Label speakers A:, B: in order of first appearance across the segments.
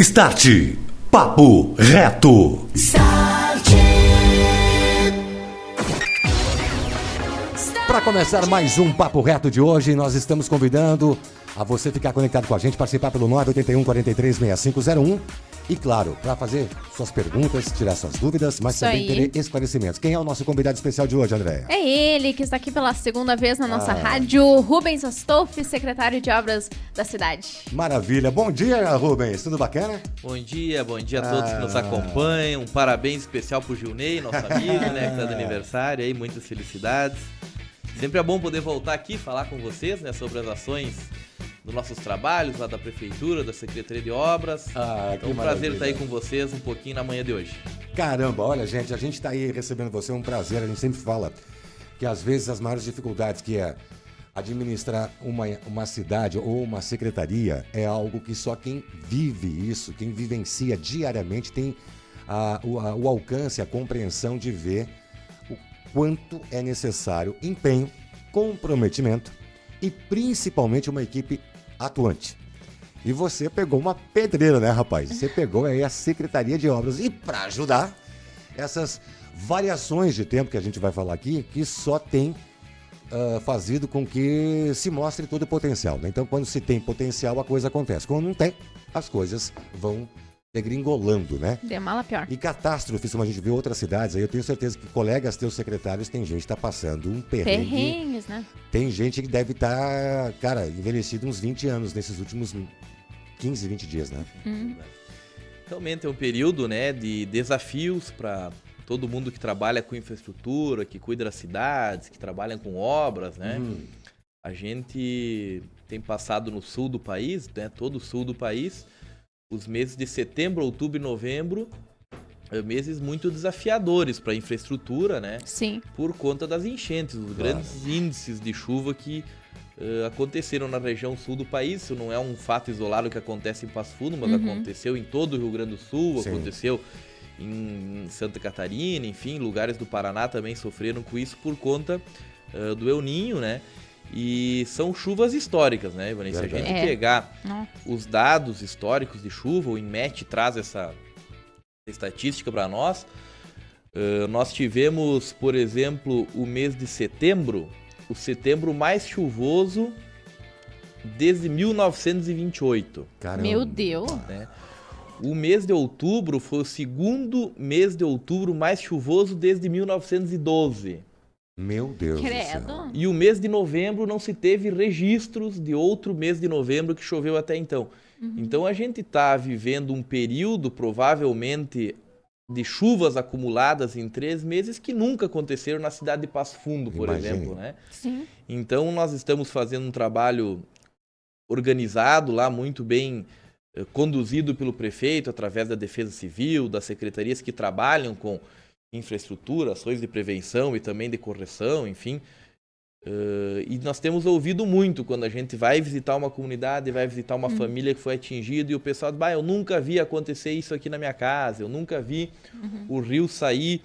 A: Start Papo Reto. Para começar mais um Papo Reto de hoje, nós estamos convidando a você ficar conectado com a gente, participar pelo 981 43 6501 e, claro, para fazer suas perguntas, tirar suas dúvidas, mas também ter esclarecimentos. Quem é o nosso convidado especial de hoje, Andréia?
B: É ele que está aqui pela segunda vez na nossa rádio, Rubens Astolfi, secretário de Obras da cidade.
A: Maravilha. Bom dia, Rubens. Tudo bacana?
C: Bom dia a todos que nos acompanham. Um parabéns especial pro Gilney, nosso amigo, né, que tá de aniversário aí, muitas felicidades. Sempre é bom poder voltar aqui e falar com vocês, né, sobre as ações dos nossos trabalhos lá da Prefeitura, da Secretaria de Obras. Então, um prazer estar aí com vocês um pouquinho na manhã de hoje.
A: Caramba, olha, gente, a gente está aí recebendo você, é um prazer. A gente sempre fala que às vezes as maiores dificuldades que é administrar uma cidade ou uma secretaria é algo que só quem vive isso, quem vivencia diariamente tem o alcance, a compreensão de ver o quanto é necessário empenho, comprometimento e principalmente uma equipe atuante. E você pegou uma pedreira, né, rapaz? Você pegou aí a Secretaria de Obras. E para ajudar, essas variações de tempo que a gente vai falar aqui, que só tem fazido com que se mostre todo o potencial, né? Então, quando se tem potencial, a coisa acontece. Quando não tem, as coisas vão degringolando, né?
B: De mal a pior.
A: E catástrofes, como a gente vê em outras cidades, aí eu tenho certeza que colegas teus secretários, tem gente que está passando um perrengue.
B: Perrengues, né?
A: Tem gente que deve estar, envelhecido uns 20 anos nesses últimos 15, 20 dias, né?
C: Realmente é um período, né, de desafios para todo mundo que trabalha com infraestrutura, que cuida das cidades, que trabalha com obras, né? A gente tem passado no sul do país, né, todo o sul do país, os meses de setembro, outubro e novembro, meses muito desafiadores para a infraestrutura, né?
B: Sim.
C: Por conta das enchentes, os grandes índices de chuva que aconteceram na região sul do país. Isso não é um fato isolado que acontece em Passo Fundo, mas aconteceu em todo o Rio Grande do Sul,
A: Sim.
C: Aconteceu em Santa Catarina, enfim, lugares do Paraná também sofreram com isso por conta do El Niño, né? E são chuvas históricas, né, Ivani? Se a gente pegar os dados históricos de chuva, o INMET traz essa estatística para nós. Nós tivemos, por exemplo, o mês de setembro, o setembro mais chuvoso desde 1928.
A: Caramba.
B: Meu Deus.
C: Né? O mês de outubro foi o segundo mês de outubro mais chuvoso desde 1912.
A: Meu Deus do céu.
B: Credo.
C: E o mês de novembro não se teve registros de outro mês de novembro que choveu até então. Então a gente está vivendo um período, provavelmente, de chuvas acumuladas em 3 meses que nunca aconteceram na cidade de Passo Fundo, por exemplo, né?
B: Sim.
C: Então nós estamos fazendo um trabalho organizado lá, muito bem conduzido pelo prefeito, através da Defesa Civil, das secretarias que trabalham com infraestrutura, ações de prevenção e também de correção, enfim. E nós temos ouvido muito quando a gente vai visitar uma comunidade, vai visitar uma família que foi atingida e o pessoal diz, eu nunca vi acontecer isso aqui na minha casa, eu nunca vi o rio sair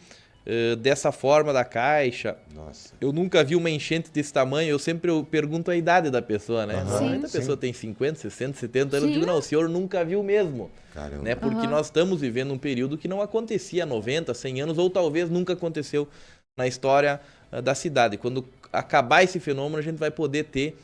C: dessa forma da caixa.
A: Nossa.
C: Eu nunca vi uma enchente desse tamanho. Eu sempre pergunto a idade da pessoa, né? Normalmente a pessoa tem 50, 60, 70 anos. Eu digo, não, o senhor nunca viu mesmo.
A: Caramba.
C: Né? Porque nós estamos vivendo um período que não acontecia há 90, 100 anos, ou talvez nunca aconteceu na história da cidade. Quando acabar esse fenômeno, a gente vai poder ter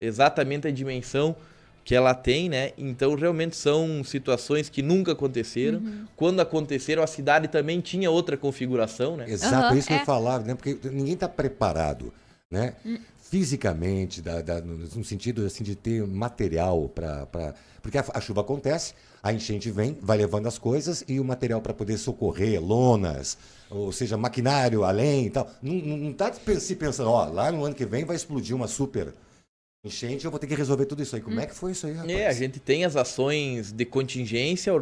C: exatamente a dimensão que ela tem, né? Então, realmente são situações que nunca aconteceram. Quando aconteceram, a cidade também tinha outra configuração, né?
A: Exato, é isso que eu falava, né? Porque ninguém está preparado, né? Fisicamente, no sentido assim, de ter material para... Porque a chuva acontece, a enchente vem, vai levando as coisas e o material para poder socorrer, lonas, ou seja, maquinário além e tal. Não está se pensando, lá no ano que vem vai explodir uma super enchente, eu vou ter que resolver tudo isso aí. Como é que foi isso aí, rapaz?
C: A gente tem as ações de contingência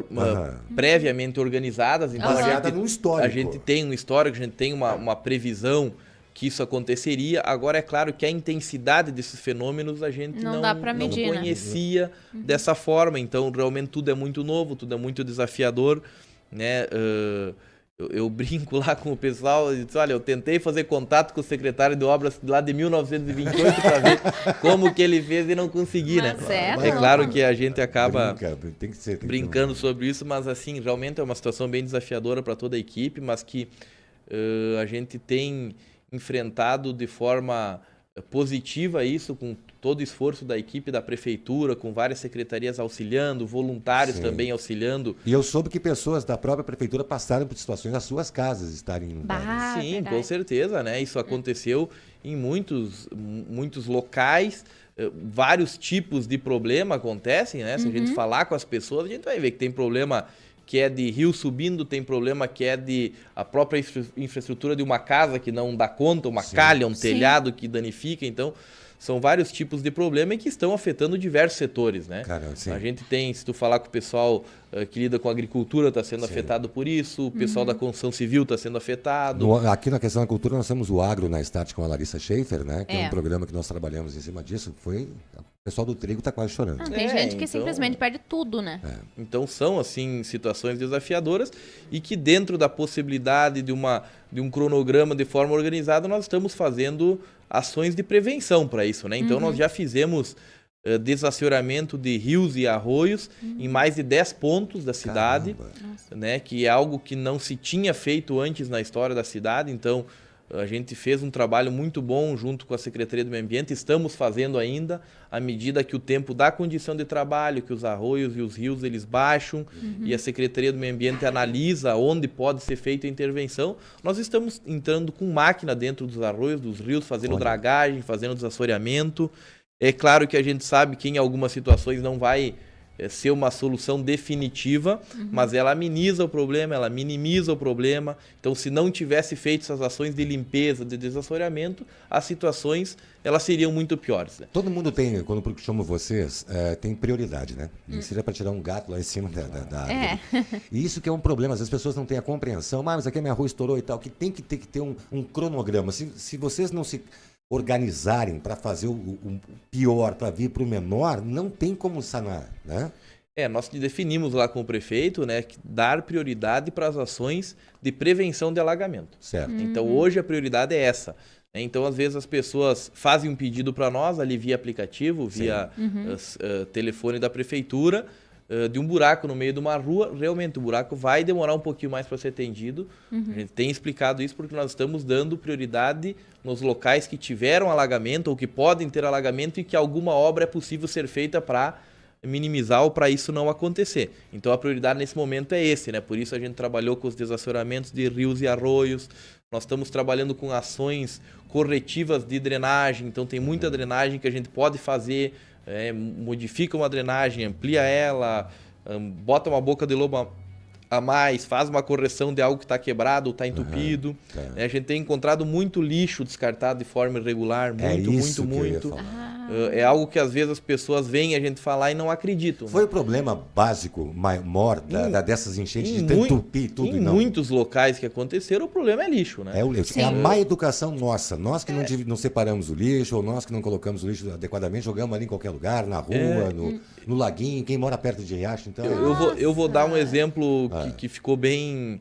C: previamente organizadas. Então
A: Baseada no histórico.
C: A gente tem um histórico, a gente tem uma previsão que isso aconteceria. Agora, é claro que a intensidade desses fenômenos a gente não
B: dá pra medir,
C: não conhecia dessa forma. Então, realmente, tudo é muito novo, tudo é muito desafiador, né? Eu brinco lá com o pessoal e digo, olha, eu tentei fazer contato com o secretário de obras lá de 1928 para ver como que ele fez e não consegui, né? É claro que a gente acaba
A: tem que ser,
C: brincando sobre isso, mas assim, realmente é uma situação bem desafiadora para toda a equipe, mas que a gente tem enfrentado de forma positiva isso, com todo o esforço da equipe da prefeitura, com várias secretarias auxiliando, voluntários também auxiliando.
A: E eu soube que pessoas da própria prefeitura passaram por situações das suas casas estarem inundadas.
C: Sim, verdade. Com certeza, né? Isso aconteceu em muitos locais, vários tipos de problema acontecem, né? Se a gente falar com as pessoas, a gente vai ver que tem problema que é de rio subindo, tem problema que é de a própria infraestrutura de uma casa que não dá conta, uma calha, um telhado que danifica. Então, são vários tipos de problema e que estão afetando diversos setores, né? Caramba, a gente tem, se tu falar com o pessoal que lida com a agricultura, está sendo afetado por isso, o pessoal da construção civil está sendo afetado.
A: Aqui na questão da cultura, nós temos o Agro na Start com a Larissa Schaefer, né? Que é um programa que nós trabalhamos em cima disso. O pessoal do trigo está quase chorando.
B: Tem gente que simplesmente perde tudo, né?
C: Então são, assim, situações desafiadoras e que dentro da possibilidade de um cronograma de forma organizada, nós estamos fazendo ações de prevenção para isso, né? Então nós já fizemos desassoreamento de rios e arroios em mais de 10 pontos da cidade, né? Que é algo que não se tinha feito antes na história da cidade. Então a gente fez um trabalho muito bom junto com a Secretaria do Meio Ambiente, estamos fazendo ainda, à medida que o tempo dá condição de trabalho, que os arroios e os rios eles baixam e a Secretaria do Meio Ambiente analisa onde pode ser feita a intervenção. Nós estamos entrando com máquina dentro dos arroios, dos rios, fazendo dragagem, fazendo desassoreamento. É claro que a gente sabe que em algumas situações não vai ser uma solução definitiva, mas ela ameniza o problema, ela minimiza o problema. Então, se não tivesse feito essas ações de limpeza, de desassoreamento, as situações elas seriam muito piores. Né?
A: Todo mundo tem, quando eu chamo vocês, tem prioridade, né? Não seria para tirar um gato lá em cima da árvore. E isso que é um problema, as pessoas não têm a compreensão, mas aqui a minha rua estourou e tal, que tem que ter um cronograma. Se vocês não se organizarem para fazer o pior, para vir para o menor, não tem como sanar, né?
C: Nós definimos lá com o prefeito, né, dar prioridade para as ações de prevenção de alagamento.
A: Certo.
C: Então, hoje a prioridade é essa. Então, às vezes as pessoas fazem um pedido para nós ali via aplicativo, via telefone da prefeitura, de um buraco no meio de uma rua. Realmente o buraco vai demorar um pouquinho mais para ser atendido. A gente tem explicado isso porque nós estamos dando prioridade nos locais que tiveram alagamento ou que podem ter alagamento e que alguma obra é possível ser feita para minimizar ou para isso não acontecer. Então a prioridade nesse momento é esse, né? Por isso a gente trabalhou com os desassoreamentos de rios e arroios. Nós estamos trabalhando com ações corretivas de drenagem. Então tem muita drenagem que a gente pode fazer. Modifica uma drenagem, amplia ela, bota uma boca de lobo a mais, faz uma correção de algo que está quebrado ou está entupido. A gente tem encontrado muito lixo descartado de forma irregular, muito. É algo que às vezes as pessoas veem a gente falar e não acreditam.
A: Foi o problema básico, maior dessas enchentes de entupir tudo?
C: Em muitos locais que aconteceram, o problema é lixo, né?
A: É o lixo. É a má educação nossa. Nós que não separamos o lixo, ou nós que não colocamos o lixo adequadamente, jogamos ali em qualquer lugar, na rua, no laguinho, quem mora perto de riacho. Então,
C: eu vou dar um exemplo que ficou bem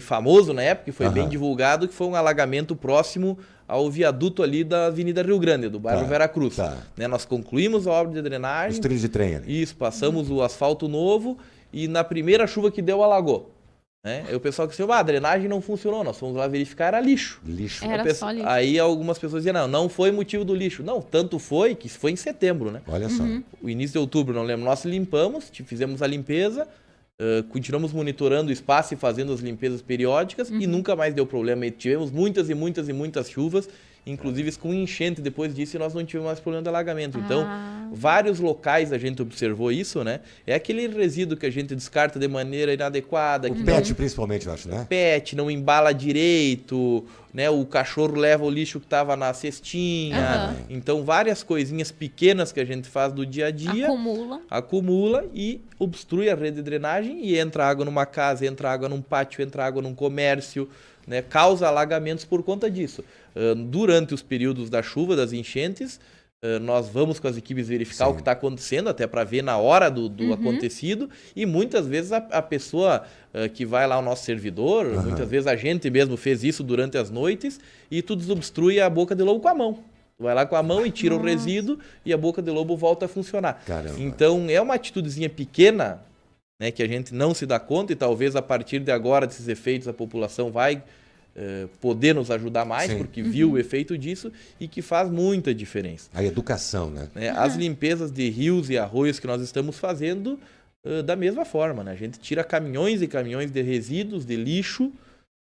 C: famoso na época, que foi bem divulgado, que foi um alagamento próximo ao viaduto ali da Avenida Rio Grande, do bairro Veracruz. Né, nós concluímos a obra de drenagem.
A: Os trilhos de trem ali.
C: Isso, passamos o asfalto novo e na primeira chuva que deu, alagou. Né? Aí o pessoal que disse, a drenagem não funcionou, nós fomos lá verificar, era lixo.
B: Era só lixo.
C: Aí algumas pessoas diziam, não foi motivo do lixo. Não, tanto foi que foi em setembro, né?
A: Olha só.
C: O início de outubro, não lembro, nós limpamos, fizemos a limpeza, continuamos monitorando o espaço e fazendo as limpezas periódicas e nunca mais deu problema. E tivemos muitas chuvas, inclusive com enchente depois disso, e nós não tivemos mais problema de alagamento. Então, vários locais a gente observou isso, né? É aquele resíduo que a gente descarta de maneira inadequada.
A: O PET, principalmente, eu acho, né?
C: PET, não embala direito, né? O cachorro leva o lixo que estava na cestinha. Então, várias coisinhas pequenas que a gente faz do dia a dia. Acumula e obstrui a rede de drenagem e entra água numa casa, entra água num pátio, entra água num comércio, né? Causa alagamentos por conta disso. Durante os períodos da chuva, das enchentes, nós vamos com as equipes verificar
A: Sim.
C: o que está acontecendo, até para ver na hora do acontecido, e muitas vezes a pessoa que vai lá ao nosso servidor, muitas vezes a gente mesmo fez isso durante as noites, e tu desobstrui a boca de lobo com a mão. Tu vai lá com a mão e tira o resíduo e a boca de lobo volta a funcionar.
A: Caramba.
C: Então é uma atitudezinha pequena, né, que a gente não se dá conta, e talvez a partir de agora desses efeitos a população vai poder nos ajudar mais,
A: Sim.
C: porque viu o efeito disso e que faz muita diferença.
A: A educação, né?
C: As limpezas de rios e arroios que nós estamos fazendo da mesma forma, né? A gente tira caminhões e caminhões de resíduos, de lixo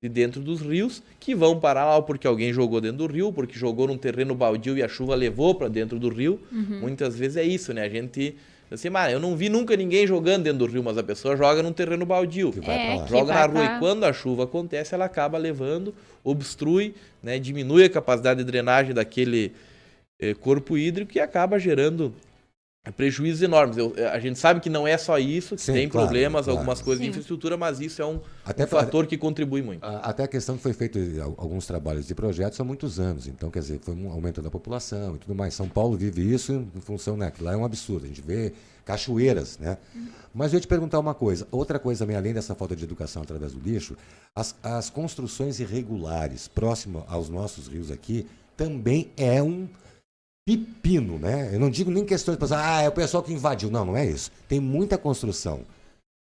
C: de dentro dos rios, que vão parar lá porque alguém jogou dentro do rio, porque jogou num terreno baldio e a chuva levou para dentro do rio. Muitas vezes é isso, né? A gente... Assim, eu não vi nunca ninguém jogando dentro do rio, mas a pessoa joga num terreno baldio.
A: Que vai pra lá.
C: Joga na rua e quando a chuva acontece, ela acaba levando, obstrui, né, diminui a capacidade de drenagem daquele corpo hídrico e acaba gerando prejuízos enormes. A gente sabe que não é só isso, que
A: Sim,
C: tem
A: claro,
C: problemas,
A: claro.
C: algumas coisas de
B: Sim.
C: infraestrutura, mas isso é um
A: Até
C: fator que contribui muito.
A: Até a questão que foi feito alguns trabalhos de projetos há muitos anos. Então, quer dizer, foi um aumento da população e tudo mais. São Paulo vive isso em função, né? Que lá é um absurdo. A gente vê cachoeiras, né? Mas eu ia te perguntar uma coisa. Outra coisa também, além dessa falta de educação através do lixo, as construções irregulares próximas aos nossos rios aqui também é um pepino, né? Eu não digo nem questões de pensar, é o pessoal que invadiu. Não, não é isso. Tem muita construção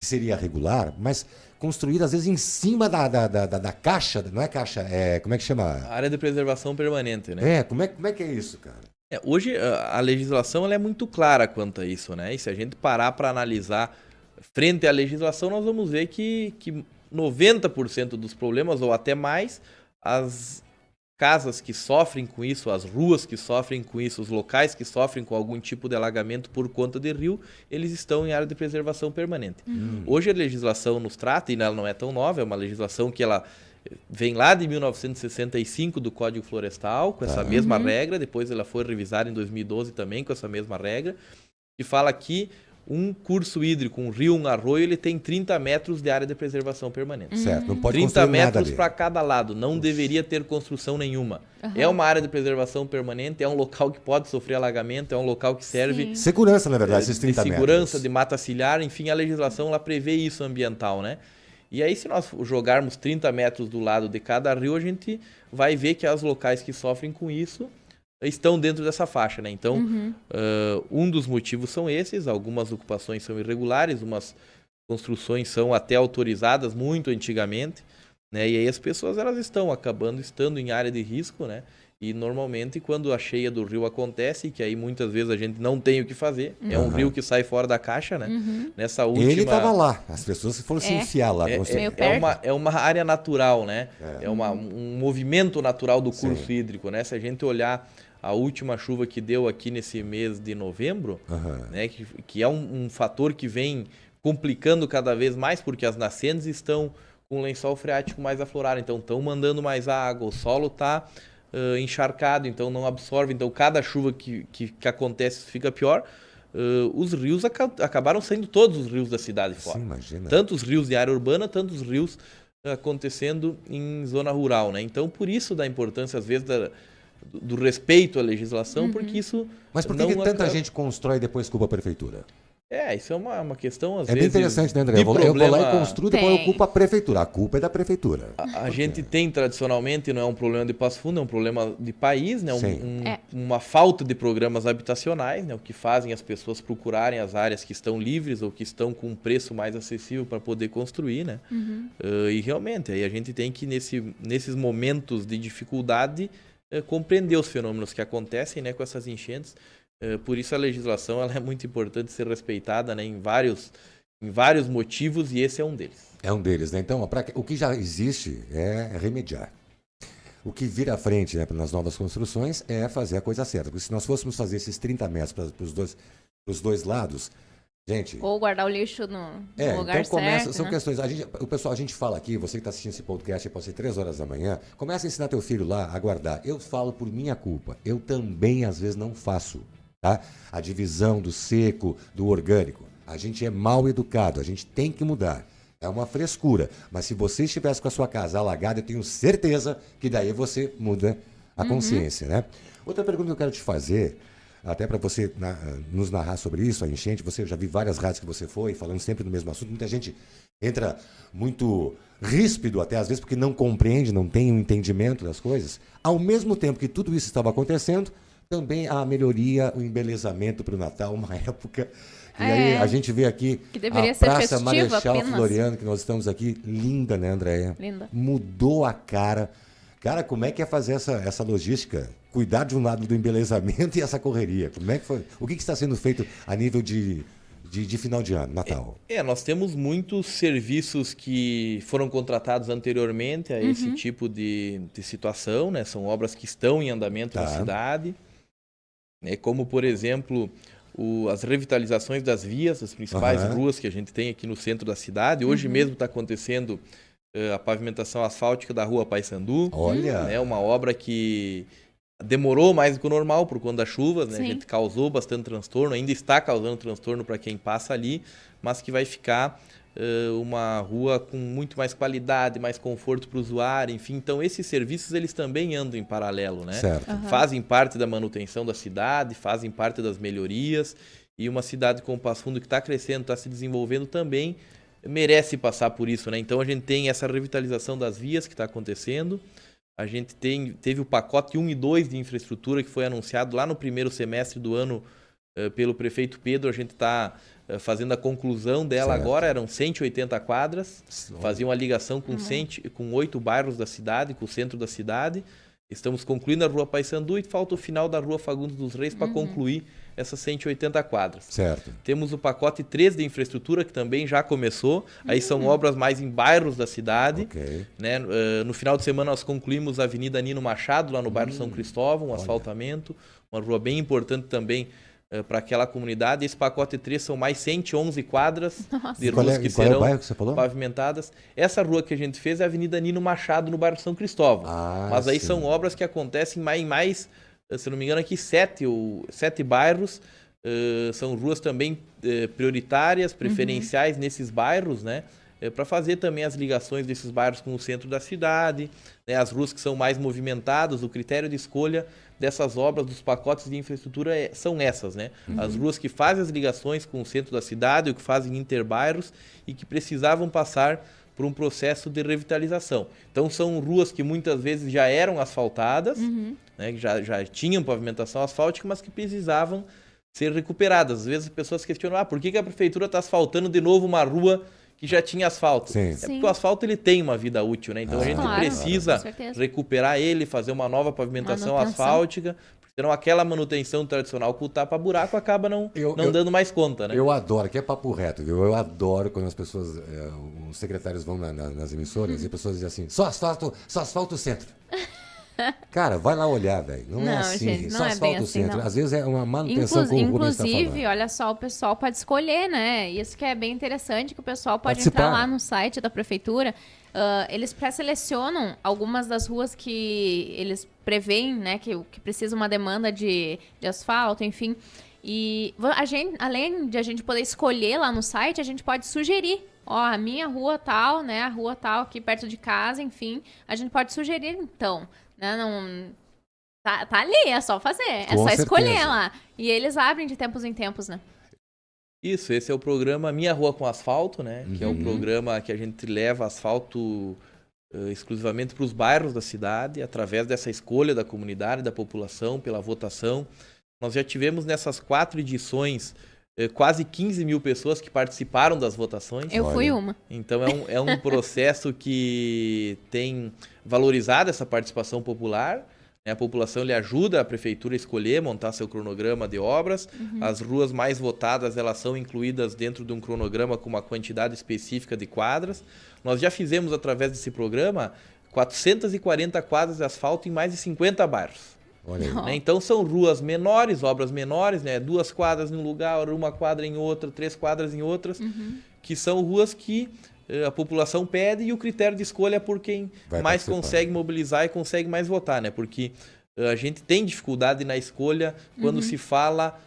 A: que seria regular, mas construída às vezes em cima da caixa, não é caixa, como é que chama?
C: A área de preservação permanente, né?
A: Como é que é isso, cara?
C: Hoje a legislação ela é muito clara quanto a isso, né? E se a gente parar para analisar frente à legislação, nós vamos ver que 90% dos problemas, ou até mais, as casas que sofrem com isso, as ruas que sofrem com isso, os locais que sofrem com algum tipo de alagamento por conta de rio, eles estão em área de preservação permanente. Hoje a legislação nos trata, e ela não é tão nova, é uma legislação que ela vem lá de 1965 do Código Florestal, com essa mesma regra, depois ela foi revisada em 2012 também com essa mesma regra, que fala que um curso hídrico, um rio, um arroio, ele tem 30 metros de área de preservação permanente.
A: Certo, não pode
C: 30
A: construir nada
C: metros
A: ali.
C: para cada lado, não deveria ter construção nenhuma. É uma área de preservação permanente, é um local que pode sofrer alagamento, é um local que serve
A: Segurança, na verdade, esses
C: de
A: 30
C: segurança,
A: metros.
C: de mata ciliar, enfim, a legislação ela prevê isso ambiental, né? E aí, se nós jogarmos 30 metros do lado de cada rio, a gente vai ver que os locais que sofrem com isso estão dentro dessa faixa, né? Então, um dos motivos são esses, algumas ocupações são irregulares, umas construções são até autorizadas muito antigamente, né? E aí as pessoas elas estão acabando estando em área de risco, né? E normalmente quando a cheia do rio acontece, que aí muitas vezes a gente não tem o que fazer, é um rio que sai fora da caixa, né? Nessa última...
A: Ele estava lá, as pessoas foram se enfiar lá.
C: É uma área natural, né? É um movimento natural do curso hídrico, né? Se a gente olhar a última chuva que deu aqui nesse mês de novembro, né? Que é um fator que vem complicando cada vez mais, porque as nascentes estão com o lençol freático mais aflorado, então estão mandando mais água, o solo está encharcado, então não absorve, então cada chuva que acontece fica pior. Os rios acabaram saindo todos os rios da cidade fora.
A: Sim, imagina.
C: Tanto os rios de área urbana, tanto os rios acontecendo em zona rural, né? Então, por isso da importância, às vezes, do respeito à legislação, porque isso...
A: Mas por que tanta gente constrói e depois culpa a prefeitura?
C: Isso é uma questão, às
A: vezes... É bem interessante, né, André? Eu vou lá e construo, depois eu culpo a prefeitura. A culpa é da prefeitura.
C: A gente tem, tradicionalmente, não é um problema de Passo Fundo, é um problema de país, né? Uma falta de programas habitacionais, né? O que fazem as pessoas procurarem as áreas que estão livres ou que estão com um preço mais acessível para poder construir, né? E realmente, aí a gente tem que, nesses momentos de dificuldade, compreender os fenômenos que acontecem, né, com essas enchentes. Por isso a legislação ela é muito importante ser respeitada, né, em vários motivos, e esse é um deles.
A: É um deles, né? Então, o que já existe é remediar. O que vira à frente, né, nas novas construções é fazer a coisa certa. Porque se nós fôssemos fazer esses 30 metros para os dois lados, gente...
B: Ou guardar o lixo no lugar
A: então começa,
B: certo,
A: são
B: né?
A: questões... A gente fala aqui, você que está assistindo esse podcast, pode ser 3 horas da manhã, começa a ensinar teu filho lá a guardar. Eu falo por minha culpa. Eu também, às vezes, não faço. Tá? A divisão do seco, do orgânico. A gente é mal educado, a gente tem que mudar. É uma frescura. Mas se você estivesse com a sua casa alagada, eu tenho certeza que daí você muda a consciência, né? Outra pergunta que eu quero te fazer, até para você nos narrar sobre isso, a enchente. Você já vi várias rádios que você foi, falando sempre do mesmo assunto. Muita gente entra muito ríspido até às vezes, porque não compreende, não tem um entendimento das coisas. Ao mesmo tempo que tudo isso estava acontecendo, também a melhoria, o embelezamento para o Natal, uma época. E aí a gente vê aqui
B: que deveria
A: a
B: ser
A: Praça
B: festiva
A: Marechal
B: apenas.
A: Floriano, que nós estamos aqui. Linda, né, Andréia?
B: Linda.
A: Mudou a cara. Cara, como é que é fazer essa logística? Cuidar de um lado do embelezamento e essa correria. Como é que foi? O que está sendo feito a nível de final de ano, Natal?
C: Nós temos muitos serviços que foram contratados anteriormente a esse tipo de situação, né? São obras que estão em andamento na cidade, né? Como, por exemplo, as revitalizações das vias, das principais ruas que a gente tem aqui no centro da cidade. Hoje mesmo está acontecendo a pavimentação asfáltica da Rua Paissandu.
A: Olha!
C: É uma obra que demorou mais do que o normal por conta das chuvas, né? A gente causou bastante transtorno, ainda está causando transtorno para quem passa ali, mas que vai ficar uma rua com muito mais qualidade, mais conforto para o usuário, enfim. Então, esses serviços, eles também andam em paralelo, né?
A: Certo.
C: Fazem parte da manutenção da cidade, fazem parte das melhorias, e uma cidade como Passo Fundo que está crescendo, está se desenvolvendo também, merece passar por isso, né? Então, a gente tem essa revitalização das vias que está acontecendo. A gente teve o pacote 1 e 2 de infraestrutura que foi anunciado lá no primeiro semestre do ano pelo prefeito Pedro. A gente está fazendo a conclusão dela agora. Eram 180 quadras, faziam a ligação com 8 bairros da cidade, com o centro da cidade. Estamos concluindo a Rua Paissandu e falta o final da Rua Fagundes dos Reis para concluir essas 180 quadras.
A: Certo.
C: Temos o pacote 3 de infraestrutura, que também já começou. Aí são obras mais em bairros da cidade.
A: Ok.
C: Né? No final de semana nós concluímos a Avenida Nino Machado, lá no bairro São Cristóvão, um asfaltamento. Uma rua bem importante também para aquela comunidade. Esse pacote 3 são mais 111 quadras de ruas que serão
A: bairro que você falou?
C: pavimentadas. Essa rua que a gente fez é a Avenida Nino Machado, no bairro São Cristóvão. Mas aí são obras que acontecem em mais, se não me engano, aqui 7 bairros. São ruas também prioritárias, preferenciais nesses bairros, né? Para fazer também as ligações desses bairros com o centro da cidade, né? As ruas que são mais movimentadas, o critério de escolha dessas obras, dos pacotes de infraestrutura são essas, né? As ruas que fazem as ligações com o centro da cidade, ou que fazem interbairros e que precisavam passar por um processo de revitalização. Então são ruas que muitas vezes já eram asfaltadas, né? Que já tinham pavimentação asfáltica, mas que precisavam ser recuperadas. Às vezes as pessoas questionam, por que a prefeitura está asfaltando de novo uma rua que já tinha asfalto?
A: Sim.
C: Porque o asfalto ele tem uma vida útil, né? Então a gente precisa
B: com
C: recuperar ele, fazer uma nova pavimentação asfáltica, senão aquela manutenção tradicional com o tapa-buraco acaba não dando mais conta, né?
A: Eu adoro, que é papo reto, viu? Eu adoro quando as pessoas, os secretários vão nas emissoras e as pessoas dizem assim, só asfalto o centro. Cara, vai lá olhar, velho. Não é assim,
B: gente, não
A: só
B: é
A: asfalta
B: bem
A: o
B: assim,
A: centro.
B: não.
A: Às vezes é uma manutenção como o Rubens está falando.
B: Inclusive, olha só, o pessoal pode escolher, né? Isso que é bem interessante, que o pessoal pode
A: Participar.
B: entrar lá no site da prefeitura. Eles pré-selecionam algumas das ruas que eles preveem, né? Que precisa uma demanda de asfalto, enfim. E além de a gente poder escolher lá no site, a gente pode sugerir. A minha rua tal, né? A rua tal aqui perto de casa, enfim. A gente pode sugerir, então, né? Não... Tá ali, é só fazer. É só escolher lá. E eles abrem de tempos em tempos, né?
C: Isso, esse é o programa Minha Rua com Asfalto, né? Que é o programa que a gente leva asfalto exclusivamente para os bairros da cidade, através dessa escolha da comunidade, da população, pela votação. Nós já tivemos nessas 4 edições quase 15 mil pessoas que participaram das votações.
B: Eu fui uma.
C: Então é um processo que tem valorizado essa participação popular. A população lhe ajuda a prefeitura a escolher, montar seu cronograma de obras. As ruas mais votadas, elas são incluídas dentro de um cronograma com uma quantidade específica de quadras. Nós já fizemos, através desse programa, 440 quadras de asfalto em mais de 50 bairros.
A: Olha aí.
C: Né? Então são ruas menores, obras menores, né? 2 quadras em um lugar, 1 quadra em outra, 3 quadras em outras, que são ruas que a população pede e o critério de escolha é por quem mais consegue mobilizar e consegue mais votar, né? Porque a gente tem dificuldade na escolha quando se fala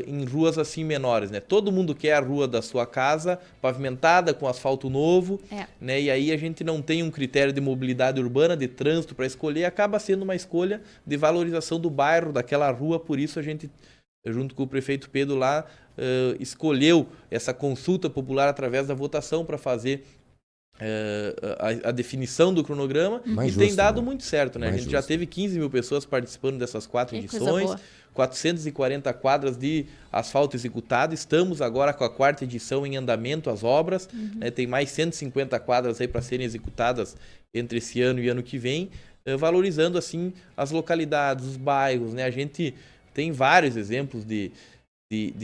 C: em ruas assim menores, né? Todo mundo quer a rua da sua casa pavimentada com asfalto novo, né? E aí a gente não tem um critério de mobilidade urbana, de trânsito para escolher, acaba sendo uma escolha de valorização do bairro, daquela rua, por isso a gente junto com o prefeito Pedro lá, escolheu essa consulta popular através da votação para fazer a definição do cronograma
A: Mais
C: e
A: justo,
C: tem dado
A: né?
C: muito certo, né? A
A: Mais
C: gente já
A: justo.
C: teve 15 mil pessoas participando dessas 4
B: Que coisa
C: edições,
B: boa.
C: 440 quadras de asfalto executado. Estamos agora com a 4ª edição em andamento, as obras. Né? Tem mais 150 quadras aí para serem executadas entre esse ano e ano que vem, valorizando assim as localidades, os bairros, né? A gente tem vários exemplos de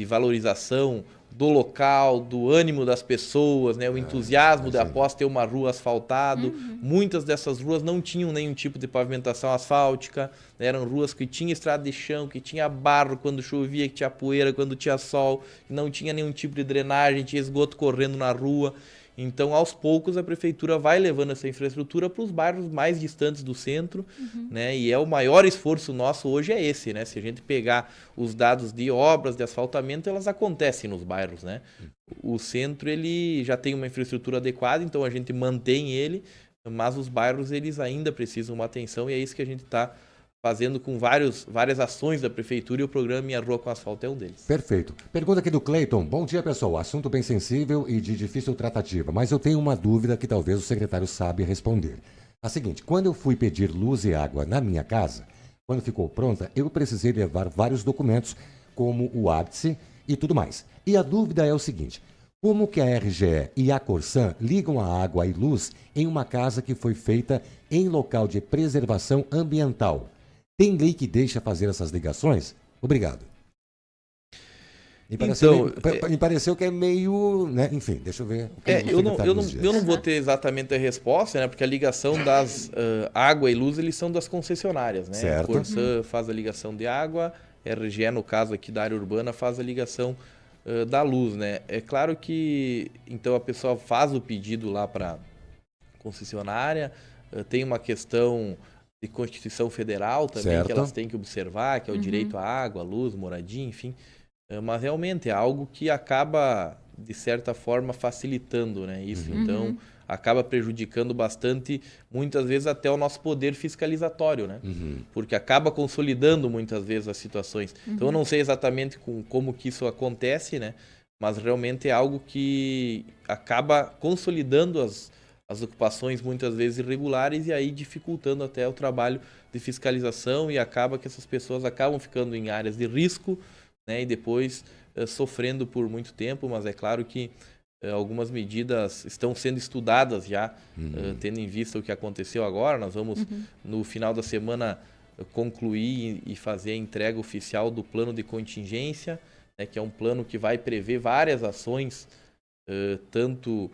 C: valorização do local, do ânimo das pessoas, né? O entusiasmo de após ter uma rua asfaltada. Muitas dessas ruas não tinham nenhum tipo de pavimentação asfáltica, né? Eram ruas que tinha estrada de chão, que tinha barro quando chovia, que tinha poeira quando tinha sol, que não tinha nenhum tipo de drenagem, tinha esgoto correndo na rua. Então, aos poucos, a prefeitura vai levando essa infraestrutura para os bairros mais distantes do centro, né? E o maior esforço nosso hoje é esse, né? Se a gente pegar os dados de obras de asfaltamento, elas acontecem nos bairros, né? O centro, ele já tem uma infraestrutura adequada, então a gente mantém ele, mas os bairros, eles ainda precisam de uma atenção e é isso que a gente está fazendo com várias ações da prefeitura e o programa Minha Rua com Asfalto é um deles.
A: Perfeito. Pergunta aqui do Cleiton. Bom dia, pessoal. Assunto bem sensível e de difícil tratativa, mas eu tenho uma dúvida que talvez o secretário saiba responder. A seguinte, quando eu fui pedir luz e água na minha casa, quando ficou pronta, eu precisei levar vários documentos, como o ápice e tudo mais. E a dúvida é o seguinte, como que a RGE e a Corsan ligam a água e luz em uma casa que foi feita em local de preservação ambiental? Tem lei que deixa fazer essas ligações? Obrigado. Me pareceu que é meio, né? Enfim, deixa eu ver.
C: Eu não vou ter exatamente a resposta, né? Porque a ligação das água e luz, eles são das concessionárias, né?
A: Certo.
C: A Corsan faz a ligação de água, a RGE, no caso aqui da área urbana, faz a ligação da luz, né? É claro que, então, a pessoa faz o pedido lá para concessionária, tem uma questão de Constituição Federal também,
A: certo,
C: que elas têm que observar, que é o direito à água, à luz, moradia, enfim. Mas realmente é algo que acaba, de certa forma, facilitando, né, isso. Então, acaba prejudicando bastante, muitas vezes, até o nosso poder fiscalizatório, né? Porque acaba consolidando, muitas vezes, as situações. Então, eu não sei exatamente como que isso acontece, né? Mas realmente é algo que acaba consolidando as ocupações muitas vezes irregulares e aí dificultando até o trabalho de fiscalização e acaba que essas pessoas acabam ficando em áreas de risco, né, e depois sofrendo por muito tempo, mas é claro que algumas medidas estão sendo estudadas já, tendo em vista o que aconteceu agora. Nós vamos, no final da semana, concluir e fazer a entrega oficial do plano de contingência, né, que é um plano que vai prever várias ações, tanto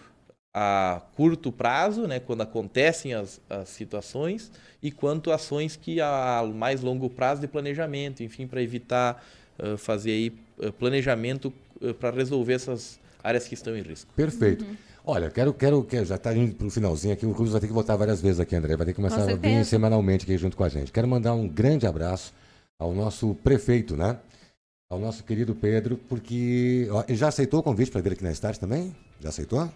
C: a curto prazo, né, quando acontecem as situações, e quanto ações que a mais longo prazo de planejamento, enfim, para evitar fazer aí planejamento para resolver essas áreas que estão em risco.
A: Perfeito. Olha, quero já está indo para o finalzinho aqui, o Rubens vai ter que voltar várias vezes aqui, André, vai ter que começar a vir semanalmente aqui junto com a gente. Quero mandar um grande abraço ao nosso prefeito, né? Ao nosso querido Pedro, porque ele já aceitou o convite para vir aqui na Start também? Já aceitou?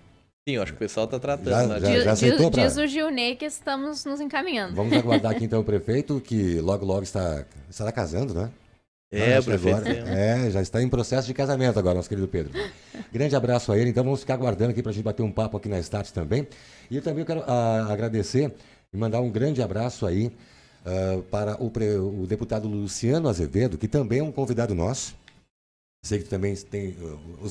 C: Sim, eu acho que o pessoal está tratando.
A: Já aceitou
B: diz o Gilney que estamos nos encaminhando.
A: Vamos aguardar aqui então o prefeito, que logo estará casando, né?
C: O prefeito.
A: Agora, já está em processo de casamento agora, nosso querido Pedro. Grande abraço a ele, então vamos ficar aguardando aqui para a gente bater um papo aqui na Start também. E eu também quero agradecer e mandar um grande abraço aí para o deputado Luciano Azevedo, que também é um convidado nosso. Sei que tu também tem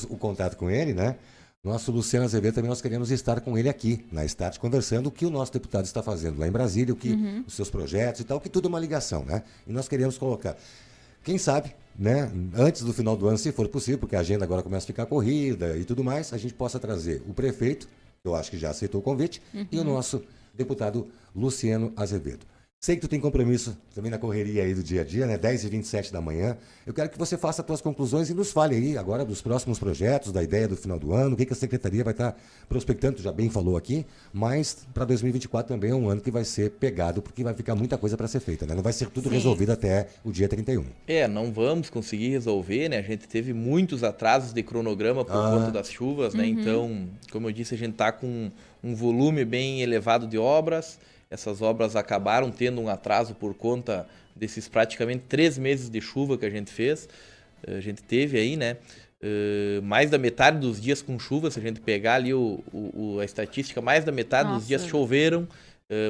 A: o contato com ele, né? Nosso Luciano Azevedo, também nós queremos estar com ele aqui na Start, conversando o que o nosso deputado está fazendo lá em Brasília, o que os seus projetos e tal, que tudo é uma ligação, né? E nós queremos colocar, quem sabe, né, antes do final do ano, se for possível, porque a agenda agora começa a ficar corrida e tudo mais, a gente possa trazer o prefeito, que eu acho que já aceitou o convite, e o nosso deputado Luciano Azevedo. Sei que tu tem compromisso também na correria aí do dia a dia, né? 10h27 da manhã. Eu quero que você faça as tuas conclusões e nos fale aí agora dos próximos projetos, da ideia do final do ano, o que a Secretaria vai estar prospectando, tu já bem falou aqui, mas para 2024 também é um ano que vai ser pegado, porque vai ficar muita coisa para ser feita, né? Não vai ser tudo resolvido até o dia 31.
C: Não vamos conseguir resolver, né? A gente teve muitos atrasos de cronograma por conta das chuvas, né? Então, como eu disse, a gente está com um volume bem elevado de obras. Essas obras acabaram tendo um atraso por conta desses praticamente 3 meses de chuva que a gente fez, a gente teve aí, né? Mais da metade dos dias com chuva, se a gente pegar ali a estatística, mais da metade dos dias choveram.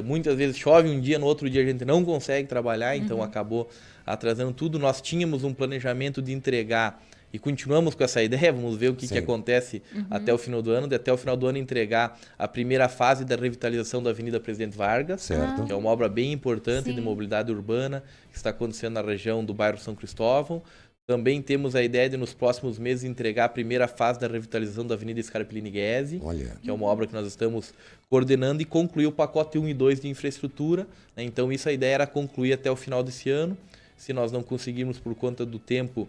C: Muitas vezes chove um dia, no outro dia a gente não consegue trabalhar, então acabou atrasando tudo. Nós tínhamos um planejamento de entregar, e continuamos com essa ideia, vamos ver o que acontece até o final do ano, de até o final do ano entregar a primeira fase da revitalização da Avenida Presidente Vargas, que é uma obra bem importante de mobilidade urbana, que está acontecendo na região do bairro São Cristóvão. Também temos a ideia de, nos próximos meses, entregar a primeira fase da revitalização da Avenida Scarpellini Guese, que é uma obra que nós estamos coordenando, e concluir o pacote 1 e 2 de infraestrutura. Né? Então, a ideia era concluir até o final desse ano. Se nós não conseguirmos por conta do tempo,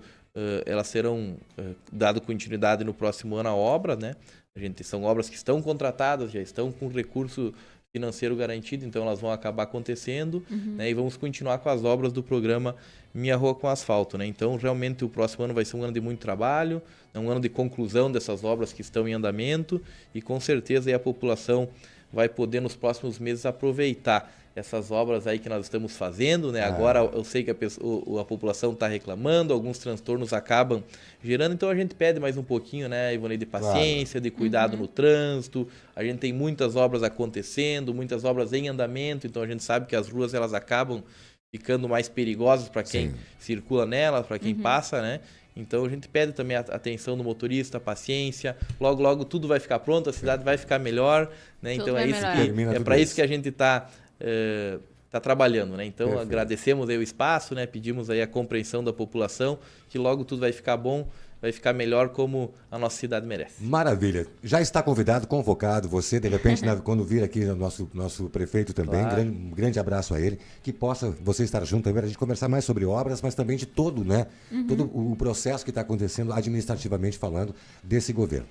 C: elas serão dado continuidade no próximo ano a obra. Né? São obras que estão contratadas, já estão com recurso financeiro garantido, então elas vão acabar acontecendo, né? E vamos continuar com as obras do programa Minha Rua com Asfalto, né? Então, realmente, o próximo ano vai ser um ano de muito trabalho, um ano de conclusão dessas obras que estão em andamento, e com certeza aí a população vai poder, nos próximos meses, aproveitar essas obras aí que nós estamos fazendo, né? Agora eu sei que a população está reclamando, alguns transtornos acabam gerando, então a gente pede mais um pouquinho, né, Ivone, de paciência, de cuidado no trânsito. A gente tem muitas obras acontecendo, muitas obras em andamento, então a gente sabe que as ruas elas acabam ficando mais perigosas para quem circula nelas, para quem passa, né? Então a gente pede também a atenção do motorista, a paciência. Logo, logo tudo vai ficar pronto, a cidade vai ficar melhor, né? Então é para isso que a gente está trabalhando, né? Então agradecemos aí o espaço, né? Pedimos aí a compreensão da população, que logo tudo vai ficar bom, vai ficar melhor como a nossa cidade merece.
A: Maravilha. Já está convidado, convocado, você, de repente, né, quando vir aqui o nosso prefeito também, um grande abraço a ele, que possa você estar junto também, a gente conversar mais sobre obras, mas também de todo, né? Todo o processo que está acontecendo administrativamente falando desse governo.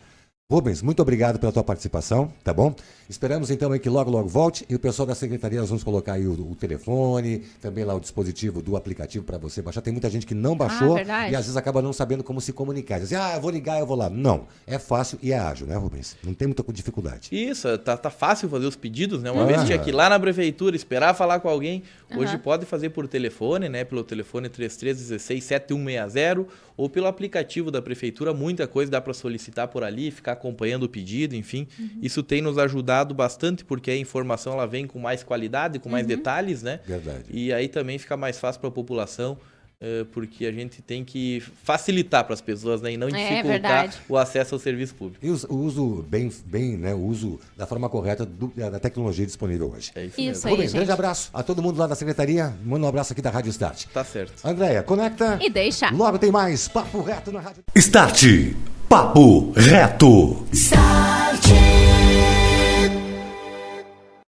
A: Rubens, muito obrigado pela tua participação, tá bom? Esperamos então aí que logo volte, e o pessoal da secretaria, nós vamos colocar aí o telefone, também lá o dispositivo do aplicativo para você baixar. Tem muita gente que não baixou e às vezes acaba não sabendo como se comunicar. Diz assim, eu vou ligar, eu vou lá. Não, é fácil e é ágil, né, Rubens? Não tem muita dificuldade.
C: Isso, tá fácil fazer os pedidos, né? Uma vez tinha que ir lá na prefeitura, esperar falar com alguém. Hoje pode fazer por telefone, né? Pelo telefone 3316-7160 ou pelo aplicativo da prefeitura. Muita coisa dá para solicitar por ali, ficar acompanhando o pedido, enfim. Isso tem nos ajudado bastante, porque a informação ela vem com mais qualidade, com mais detalhes, né? Verdade. E aí também fica mais fácil para a população, porque a gente tem que facilitar para as pessoas, né? E não dificultar o acesso ao serviço público. E
A: o uso né? O uso da forma correta da tecnologia disponível hoje.
C: É isso mesmo.
A: Rubens, grande abraço a todo mundo lá da secretaria. Manda um abraço aqui da Rádio Start.
C: Tá certo.
A: Andréia, conecta.
B: E deixa.
A: Logo tem mais Papo Reto na Rádio
D: Start. Papo Reto.